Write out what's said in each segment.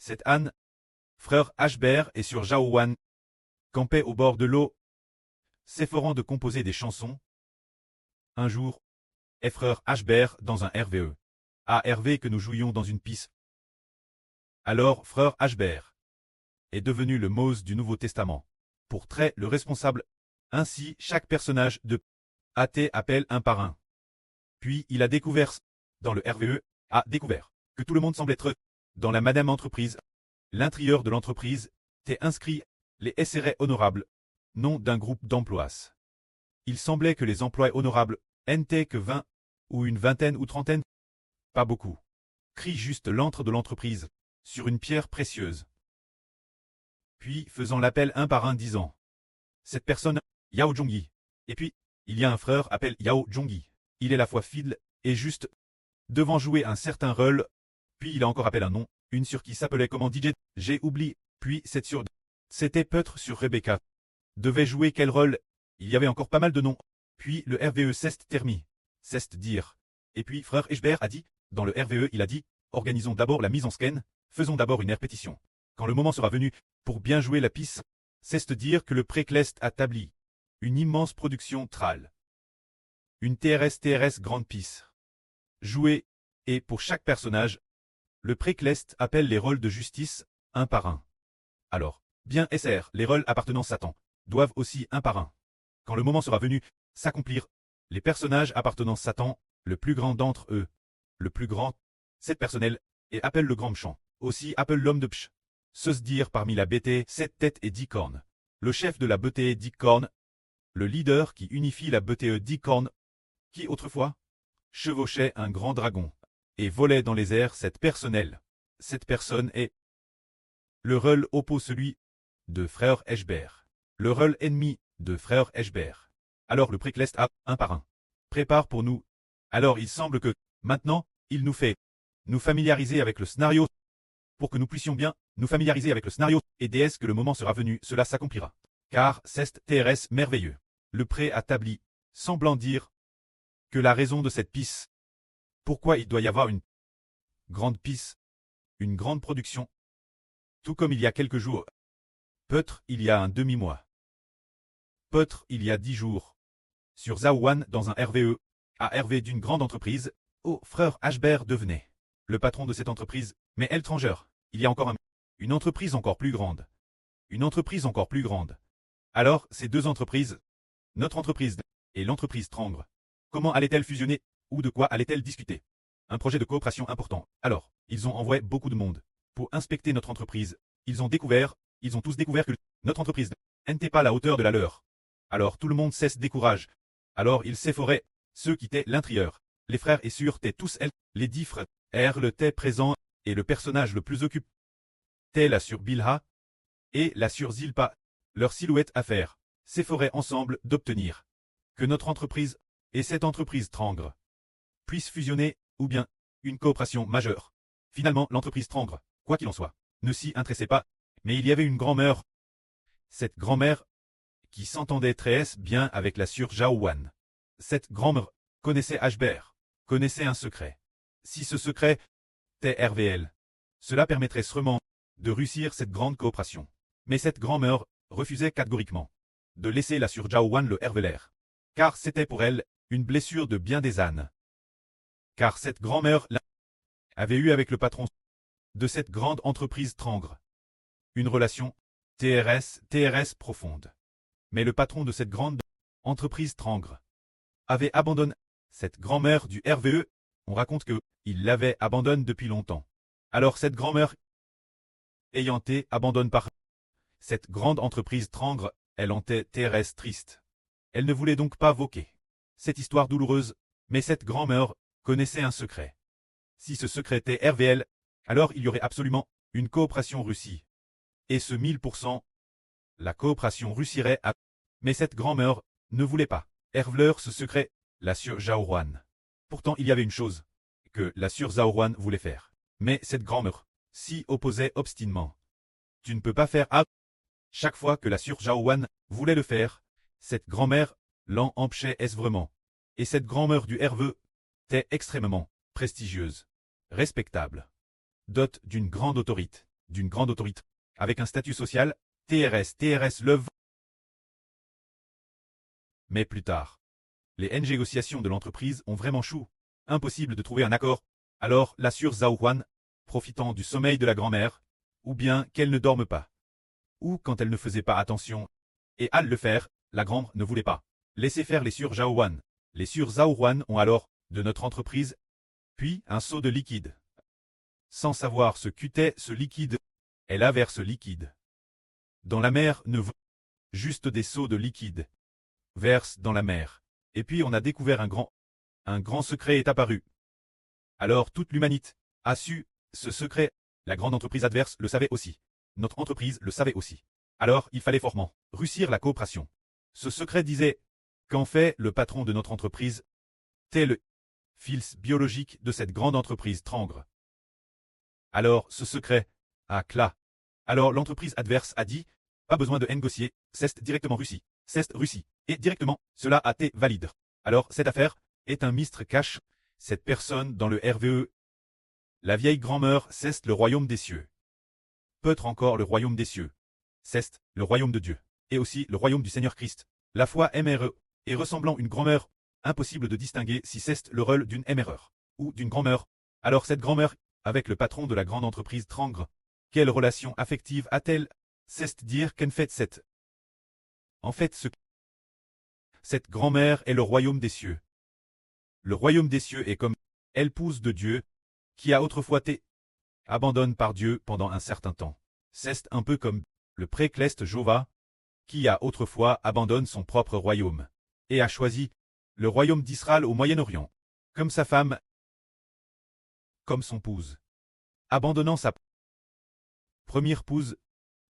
Cette âne, frère Ashber et sur Jaouan, campait au bord de l'eau, s'efforant de composer des chansons. Un jour, et frère Ashber dans un RVE. À Hervé que nous jouions dans une pisse. Alors frère Ashber est devenu le Mose du Nouveau Testament. Pour Trait le responsable. Ainsi chaque personnage de AT appelle un par un. Puis il a découvert, dans le RVE, a découvert que tout le monde semble être dans la madame entreprise. L'intérieur de l'entreprise t'est inscrit les SRE honorables, nom d'un groupe d'emplois. Il semblait que les emplois honorables n'étaient que 20, ou une vingtaine ou trentaine. Pas beaucoup. Crie juste l'antre de l'entreprise, sur une pierre précieuse. Puis faisant l'appel un par un disant. Cette personne, Yao Zhongyi. Et puis, il y a un frère appelé Yao Zhongyi. Il est la fois fidèle et juste, devant jouer un certain rôle. Puis il a encore appelé un nom, une sur qui s'appelait comment DJ, j'ai oublié. Puis cette sur, c'était peut-être sur Rebecca. Devait jouer quel rôle? Il y avait encore pas mal de noms. Puis le RVE ceste termi. Ceste dire. Et puis frère Eshber a dit, dans le RVE il a dit, organisons d'abord la mise en scène, faisons d'abord une répétition. Quand le moment sera venu, pour bien jouer la piste, ceste dire que le préclest a établi une immense production trale. Une TRS grande piste. Jouée, et pour chaque personnage, le préclest appelle les rôles de justice, un par un. Alors, bien SR, les rôles appartenant Satan, doivent aussi un par un. Quand le moment sera venu, s'accomplir, les personnages appartenant Satan, le plus grand d'entre eux, le plus grand, cette personnel, et appelle le grand méchant, aussi appelle l'homme de Psh. Se dire parmi la BT, 7 têtes et 10 cornes. Le chef de la BTE 10 cornes, le leader qui unifie la BTE 10 cornes, qui autrefois chevauchait un grand dragon, et volait dans les airs cette personnel. Cette personne est le rôle oppose celui de frère Eshber, le rôle ennemi de frère Eshber. Alors le préclest a, un par un, prépare pour nous. Alors il semble que, maintenant, il nous fait nous familiariser avec le scénario. Pour que nous puissions bien nous familiariser avec le scénario, et dès que le moment sera venu, cela s'accomplira. Car c'est TRS merveilleux. Le pré a établi, semblant dire que la raison de cette pisse, pourquoi il doit y avoir une grande pisse, une grande production, tout comme il y a quelques jours, peut-être il y a un demi-mois, peut-être il y a 10 jours, sur Zaouan dans un RVE, à RV d'une grande entreprise, frère Ashber devenait le patron de cette entreprise, mais étrangère. Il y a encore une entreprise encore plus grande. Une entreprise encore plus grande. Alors, ces deux entreprises, notre entreprise et l'entreprise Trangre, comment allaient-elles fusionner, ou de quoi allaient-elles discuter? Un projet de coopération important. Alors, ils ont envoyé beaucoup de monde pour inspecter notre entreprise. Ils ont tous découvert que notre entreprise n'était pas à la hauteur de la leur. Alors tout le monde cesse décourage. Alors ils s'efforaient, ceux qui étaient l'intérieur. Les frères et sœurs étaient tous elles, les 10 frères, le était présent, et le personnage le plus occupé était la sur Bilha et la sur Zilpa, leur silhouette à faire, s'efforaient ensemble d'obtenir que notre entreprise et cette entreprise Trangre puissent fusionner, ou bien une coopération majeure. Finalement, l'entreprise Trangre, quoi qu'il en soit, ne s'y intéressait pas, mais il y avait une grand-mère. Cette grand-mère qui s'entendait très bien avec la sur Jaouan. Cette grand-mère connaissait Ashber, connaissait un secret. Si ce secret était RVL, cela permettrait sûrement de réussir cette grande coopération. Mais cette grand-mère refusait catégoriquement de laisser la sur Jaouan le RVLR, car c'était pour elle une blessure de bien des ânes. Car cette grand-mère avait eu avec le patron de cette grande entreprise Trangre une relation TRS profonde. Mais le patron de cette grande entreprise Trangre avait abandonné cette grand-mère du RVE. On raconte que il l'avait abandonne depuis longtemps. Alors cette grand-mère ayant été abandonnée par cette grande entreprise Trangre, elle en était TRS triste. Elle ne voulait donc pas voquer cette histoire douloureuse, mais cette grand-mère connaissait un secret. Si ce secret était RVL, alors il y aurait absolument une coopération Russie. Et ce 1000%, la coopération réussirait à... Mais cette grand-mère ne voulait pas RVLR ce secret, la sur Jaouan. Pourtant il y avait une chose que la sur Zaouan voulait faire. Mais cette grand-mère s'y opposait obstinément. Tu ne peux pas faire à... Chaque fois que la sur Jaouan voulait le faire, cette grand-mère l'en empêchait vraiment. Et cette grand-mère du RVE était extrêmement prestigieuse, respectable, dote d'une grande autorité, d'une grande autorité, avec un statut social, TRS Love. Mais plus tard, les négociations de l'entreprise ont vraiment chou. Impossible de trouver un accord. Alors, la sœur Zhao Huan, profitant du sommeil de la grand-mère, ou bien qu'elle ne dorme pas, ou quand elle ne faisait pas attention, et à le faire, la grand-mère ne voulait pas laisser faire les sœurs Zhao Huan. Les sœurs Zhao Huan ont alors, de notre entreprise, puis un seau de liquide. Sans savoir ce qu'était ce liquide, elle averse ce liquide dans la mer, ne vaut juste des seaux de liquide. Verse dans la mer. Et puis on a découvert un grand secret est apparu. Alors toute l'humanité a su ce secret. La grande entreprise adverse le savait aussi. Notre entreprise le savait aussi. Alors il fallait fortement réussir la coopération. Ce secret disait qu'en fait le patron de notre entreprise, tel le fils biologique de cette grande entreprise Trangre. Alors ce secret a cla. Alors l'entreprise adverse a dit, pas besoin de négocier, c'est directement Russie. C'est Russie. Et directement, cela a été valide. Alors cette affaire est un mistre cache, cette personne dans le RVE. La vieille grand-mère, c'est le royaume des cieux. Peut-être encore le royaume des cieux. C'est le royaume de Dieu. Et aussi le royaume du Seigneur Christ. La foi MRE. Et ressemblant une grand-mère, impossible de distinguer si c'est le rôle d'une MRE ou d'une grand-mère. Alors cette grand-mère, avec le patron de la grande entreprise Trangre, quelle relation affective a-t-elle? C'est dire qu'en fait cette. En fait cette grand-mère est le royaume des cieux. Le royaume des cieux est comme épouse de Dieu, qui a autrefois été abandonne par Dieu pendant un certain temps. C'est un peu comme le précleste Jova, qui a autrefois abandonne son propre royaume, et a choisi le royaume d'Israël au Moyen-Orient, comme sa femme, comme son épouse. Abandonnant sa première épouse,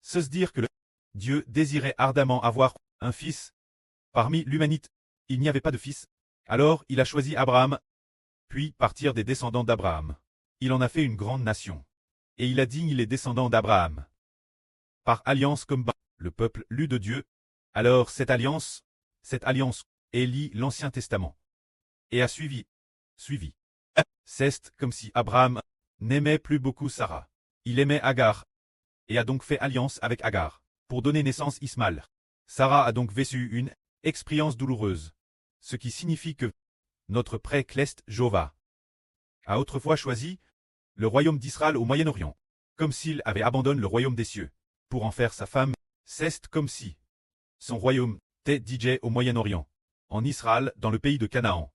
se dire que le Dieu désirait ardemment avoir un fils. Parmi l'humanité, il n'y avait pas de fils. Alors il a choisi Abraham, puis partir des descendants d'Abraham. Il en a fait une grande nation. Et il a digne les descendants d'Abraham. Par alliance comme le peuple lu de Dieu. Alors cette alliance élit l'Ancien Testament. Et a suivi. C'est comme si Abraham n'aimait plus beaucoup Sarah. Il aimait Agar. Et a donc fait alliance avec Agar, pour donner naissance Ismaël. Sarah a donc vécu une expérience douloureuse. Ce qui signifie que notre précleste Jova a autrefois choisi le royaume d'Israël au Moyen-Orient, comme s'il avait abandonné le royaume des cieux, pour en faire sa femme. C'est comme si son royaume était DJ au Moyen-Orient, en Israël, dans le pays de Canaan.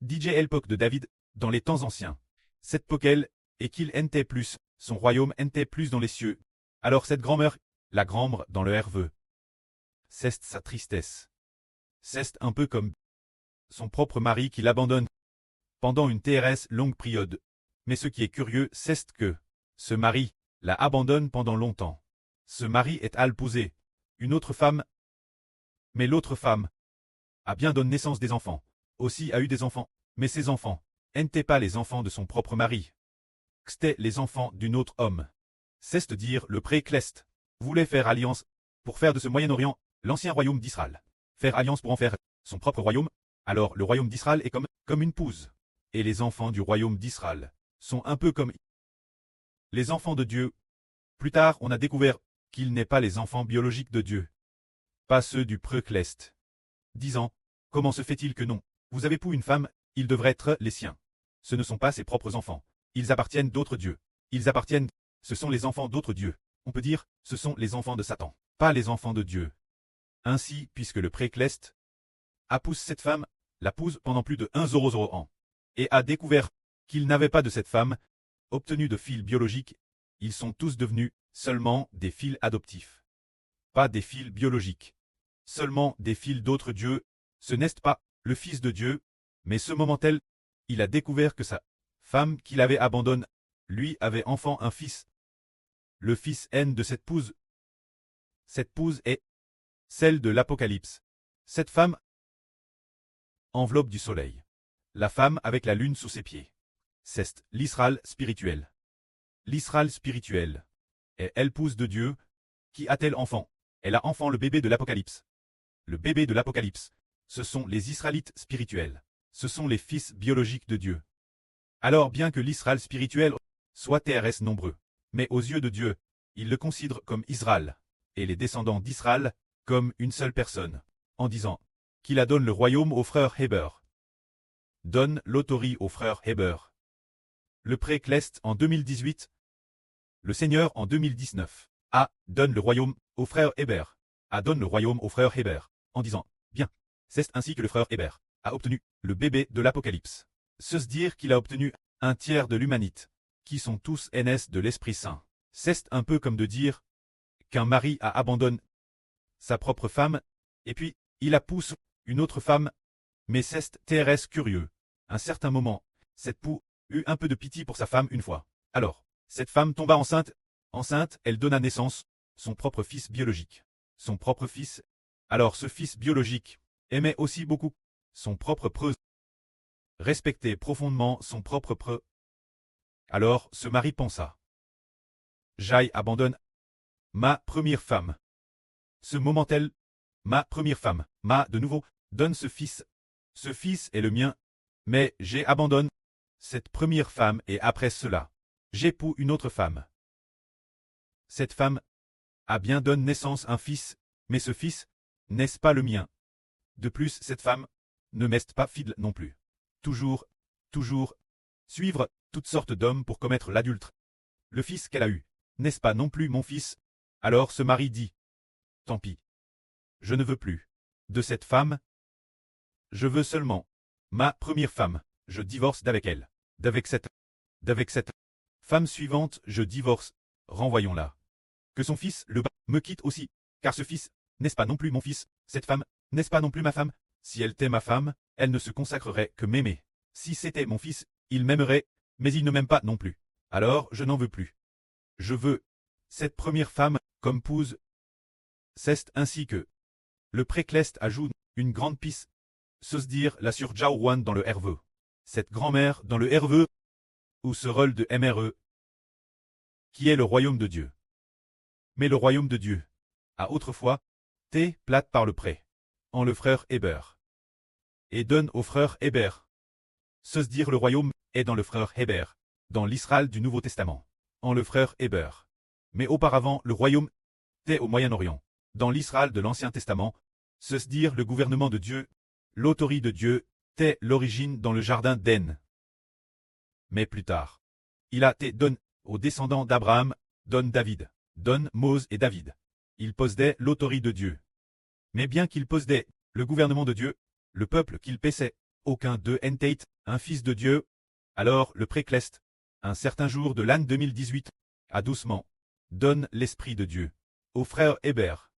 DJ l'époque de David, dans les temps anciens. Cette poquelle, et qu'il n'était plus, son royaume n'était plus dans les cieux. Alors cette grand-mère, la grand-mère dans le RVE. C'est sa tristesse. C'est un peu comme son propre mari qui l'abandonne pendant une TRS longue période. Mais ce qui est curieux, c'est que ce mari la abandonne pendant longtemps. Ce mari est épousé une autre femme, mais l'autre femme a bien donné naissance des enfants, aussi a eu des enfants, mais ces enfants n'étaient pas les enfants de son propre mari. C'étaient les enfants d'un autre homme. C'est dire le précleste voulait faire alliance pour faire de ce Moyen-Orient l'ancien royaume d'Israël. Faire alliance pour en faire son propre royaume. Alors le royaume d'Israël est comme une épouse. Et les enfants du royaume d'Israël sont un peu comme les enfants de Dieu. Plus tard, on a découvert qu'ils n'est pas les enfants biologiques de Dieu. Pas ceux du précleste. Disant, comment se fait-il que non? Vous avez pour une femme, ils devraient être les siens. Ce ne sont pas ses propres enfants. Ils appartiennent d'autres dieux. Ce sont les enfants d'autres dieux. On peut dire, ce sont les enfants de Satan, pas les enfants de Dieu. Ainsi, puisque le précleste a poussé cette femme, la pousse pendant plus de 1,000 ans, et a découvert qu'il n'avait pas de cette femme obtenu de fils biologiques, ils sont tous devenus seulement des fils adoptifs. Pas des fils biologiques. Seulement des fils d'autres dieux, ce n'est pas le fils de Dieu, mais ce moment-tel, il a découvert que sa femme qu'il avait abandonne, lui avait enfant un fils. Le fils N de cette épouse. Cette épouse est celle de l'Apocalypse. Cette femme enveloppe du soleil. La femme avec la lune sous ses pieds. C'est l'Israël spirituel. L'Israël spirituel est l'épouse de Dieu. Qui a-t-elle enfant? Elle a enfant le bébé de l'Apocalypse. Le bébé de l'Apocalypse, ce sont les Israélites spirituels. Ce sont les fils biologiques de Dieu. Alors bien que l'Israël spirituel soit TRS nombreux, Mais aux yeux de Dieu, il le considère comme Israël, et les descendants d'Israël comme une seule personne, en disant qu'il a donné le royaume aux frères Héber. Donne l'autorité aux frères Héber. Le précleste en 2018. Le Seigneur en 2019. Donne le royaume aux frères Héber. Donne le royaume aux frères Héber, en disant bien. C'est ainsi que le frère Héber a obtenu le bébé de l'Apocalypse. Se dire qu'il a obtenu un tiers de l'humanité, qui sont tous aînés de l'Esprit Saint. C'est un peu comme de dire qu'un mari a abandonné sa propre femme, et puis il a poussé une autre femme, mais c'est TRS curieux. Un certain moment, cette poux eut un peu de pitié pour sa femme une fois. Alors, cette femme tomba enceinte. Enceinte, elle donna naissance, son propre fils biologique. Son propre fils. Alors ce fils biologique aimait aussi beaucoup son propre preux. Respectait profondément son propre preux. Alors ce mari pensa. J'aille abandonne ma première femme. Ce moment-elle, ma première femme, de nouveau, donne ce fils. Ce fils est le mien, mais j'ai abandonné cette première femme et après cela, j'épouse une autre femme. Cette femme a bien donné naissance à un fils, mais ce fils n'est pas le mien. De plus, cette femme ne m'est pas fidèle non plus. Toujours, suivre toutes sortes d'hommes pour commettre l'adultère. Le fils qu'elle a eu, n'est-ce pas non plus mon fils? Alors ce mari dit, tant pis. Je ne veux plus de cette femme. Je veux seulement ma première femme. Je divorce d'avec elle. D'avec cette femme suivante, je divorce. Renvoyons-la. Que son fils, le bas, me quitte aussi. Car ce fils, n'est-ce pas non plus mon fils? Cette femme, n'est-ce pas non plus ma femme? Si elle était ma femme, elle ne se consacrerait que m'aimer. Si c'était mon fils, il m'aimerait, mais il ne m'aime pas non plus. Alors je n'en veux plus. Je veux cette première femme comme épouse. C'est ainsi que le précleste ajoute une grande piste. Se dire la sur Jaouan dans le RV. Cette grand-mère dans le RV, ou ce rôle de MRE, qui est le royaume de Dieu. Mais le royaume de Dieu a autrefois été plate par le pré, en le frère Héber. Et donne au frère Héber. Se dire le royaume est dans le frère Héber, dans l'Israël du Nouveau Testament, en le frère Héber. Mais auparavant le royaume était au Moyen-Orient, dans l'Israël de l'Ancien Testament, se dire le gouvernement de Dieu, l'autorité de Dieu, était l'origine dans le jardin d'Éden. Mais plus tard, il a été donné aux descendants d'Abraham, donne David, donne Mose et David. Il possédait l'autorité de Dieu. Mais bien qu'il possédait le gouvernement de Dieu, le peuple qu'il paissait, aucun d'eux n'était un fils de Dieu. Alors le précleste, un certain jour de l'an 2018, a doucement donne l'Esprit de Dieu au frère Héber.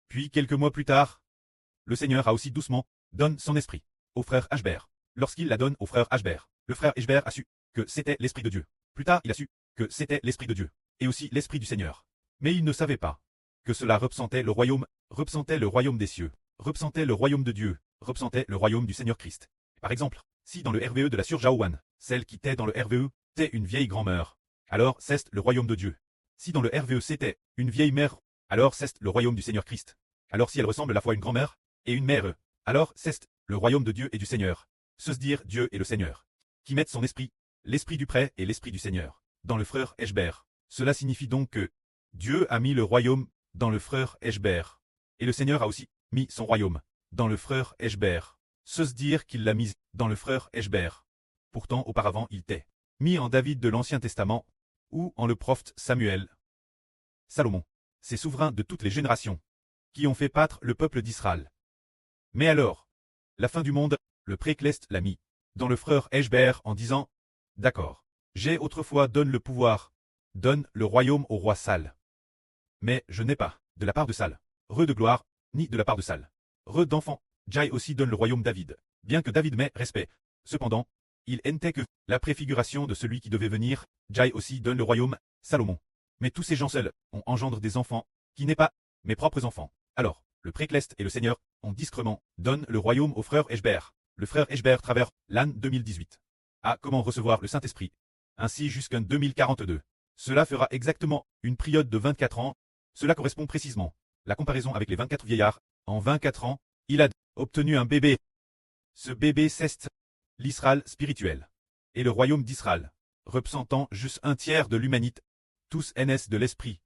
Puis quelques mois plus tard, le Seigneur a aussi doucement donne son esprit au frère Ashber. Lorsqu'il la donne au frère Ashber, le frère Ashber a su que c'était l'Esprit de Dieu. Plus tard, il a su que c'était l'Esprit de Dieu, et aussi l'Esprit du Seigneur. Mais il ne savait pas que cela représentait le royaume des cieux, représentait le royaume de Dieu, représentait le royaume du Seigneur Christ. Par exemple, si dans le RVE de la Sur Jaouan, celle qui était dans le RVE, était une vieille grand-mère, alors c'est le royaume de Dieu. Si dans le RVE c'était une vieille mère, alors c'est le royaume du Seigneur Christ. Alors si elle ressemble à la fois à une grand-mère et une mère, alors c'est le royaume de Dieu et du Seigneur. Se dire Dieu et le Seigneur, qui mettent son esprit, l'esprit du prêt et l'esprit du Seigneur, dans le frère Ashber. Cela signifie donc que Dieu a mis le royaume dans le frère Ashber. Et le Seigneur a aussi mis son royaume dans le frère Ashber. Se dire qu'il l'a mis dans le frère Ashber. Pourtant auparavant il était mis en David de l'Ancien Testament, ou en le prophète Samuel. Salomon, ces souverains de toutes les générations, qui ont fait paître le peuple d'Israël. Mais alors, la fin du monde, le précleste l'a mis dans le frère Ashber en disant « D'accord, j'ai autrefois donné le pouvoir, donne le royaume au roi Saül. Mais je n'ai pas, de la part de Saül, de gloire, ni de la part de Saül, d'enfant, Jai aussi donne le royaume David, bien que David m'ait respect. Cependant, il n'était que la préfiguration de celui qui devait venir, Jai aussi donne le royaume, Salomon. Mais tous ces gens seuls ont engendre des enfants, qui n'est pas mes propres enfants. Alors, le précleste et le Seigneur, ont discrètement, donnent le royaume au frère Ashber. Le frère Ashber travers l'an 2018. Comment recevoir le Saint-Esprit. Ainsi jusqu'en 2042. Cela fera exactement une période de 24 ans. Cela correspond précisément. La comparaison avec les 24 vieillards. En 24 ans, il a obtenu un bébé. Ce bébé c'est l'Israël spirituel. Et le royaume d'Israël, représentant juste un tiers de l'humanité, tous NS de l'Esprit.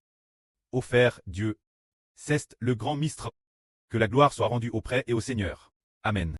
Offert, Dieu. Ceste, le grand mistre. Que la gloire soit rendue auprès et au Seigneur. Amen.